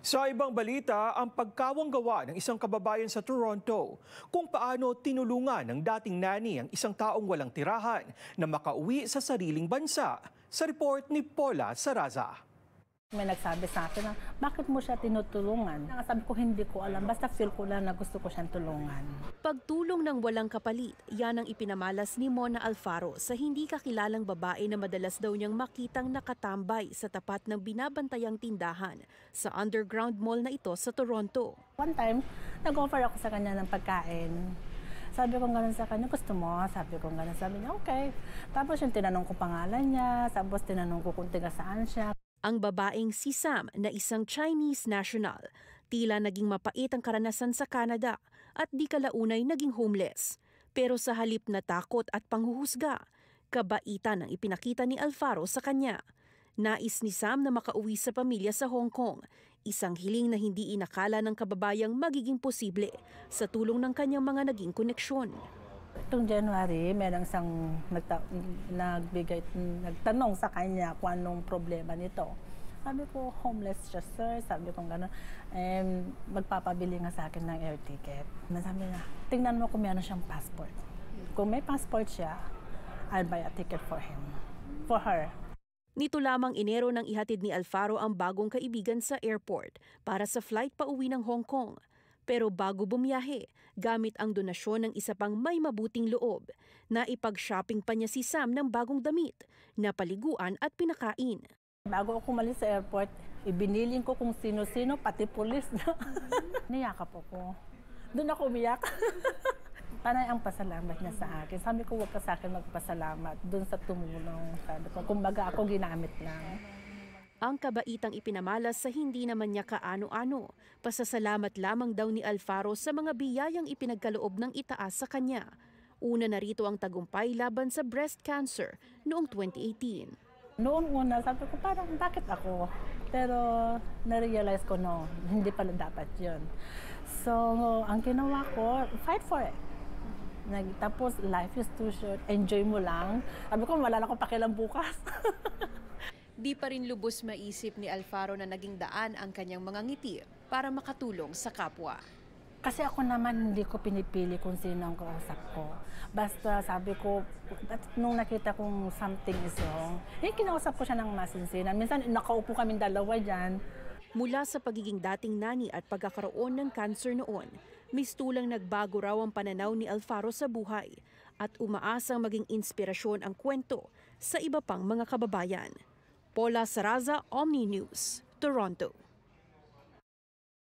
Sa ibang balita, ang pagkawanggawa ng isang kababayan sa Toronto kung paano tinulungan ng dating nanny ang isang taong walang tirahan na makauwi sa sariling bansa. Sa report ni Paula Saraza. May nagsabi sa akin na, bakit mo siya tinutulungan? Sabi ko, hindi ko alam. Basta feel ko lang na gusto ko siyang tulungan. Pagtulong ng walang kapalit, yan ang ipinamalas ni Mona Alfaro sa hindi kakilalang babae na madalas daw niyang makitang nakatambay sa tapat ng binabantayang tindahan sa underground mall na ito sa Toronto. One time, nag-offer ako sa kanya ng pagkain. Sabi ko gano'n sa kanya, gusto mo? Sabi ko gano'n, sabi niya, okay. Tapos yung tinanong ko pangalan niya, tapos tinanong ko kung tiga saan siya. Ang babaeng si Sam na isang Chinese national, tila naging mapait ang karanasan sa Canada at di kalaunay naging homeless. Pero sa halip na takot at panghuhusga, kabaitan ang ipinakita ni Alfaro sa kanya. Nais ni Sam na makauwi sa pamilya sa Hong Kong, isang hiling na hindi inakala ng kababayang magiging posible sa tulong ng kanyang mga naging koneksyon. Itong January, merong isang nagtanong sa kanya kung anong problema nito. Sabi ko, homeless siya, sir. Sabi ko gano'n. Magpapabili nga sa akin ng air ticket. Sabi niya, tingnan mo kung meron siyang passport. Kung may passport siya, I'll buy a ticket for him. For her. Nito lamang Enero nang ihatid ni Alfaro ang bagong kaibigan sa airport para sa flight pauwi ng Hong Kong. Pero bago bumiyahe, gamit ang donasyon ng isa pang may mabuting loob, na ipag-shopping pa niya si Sam ng bagong damit, napaliguan at pinakain. Bago ako umalis sa airport, ibiniling ko kung sino-sino, pati pulis na. Niyakap ako. Doon ako umiyak. Panay ang pasalamat niya sa akin. Sabi ko, huwag ka sa akin magpasalamat. Doon sa tumulong. Sabi ko, kumbaga ako ginamit lang. Ang kabaitang ipinamalas sa hindi naman niya kaano-ano. Pasasalamat lamang daw ni Alfaro sa mga biyayang ipinagkaloob ng itaas sa kanya. Una na rito ang tagumpay laban sa breast cancer noong 2018. Noong una, sabi ko parang bakit ako? Pero na-realize ko no, hindi pala dapat yun. So, ang ginawa ko, fight for it. Tapos, life is too short, enjoy mo lang. Sabi ko, wala na akong pakialam bukas. Di pa rin lubos maisip ni Alfaro na naging daan ang kanyang mga ngiti para makatulong sa kapwa. Kasi ako naman hindi ko pinipili kung sino ang kausap ko. Basta sabi ko, nung nakita kong something is wrong, kinausap ko siya ng masinsinan. Minsan nakaupo kaming dalawa dyan. Mula sa pagiging dating nani at pagkakaroon ng cancer noon, mistulang nagbago raw ang pananaw ni Alfaro sa buhay at umaasang maging inspirasyon ang kwento sa iba pang mga kababayan. Paula Saraza, Omni News, Toronto.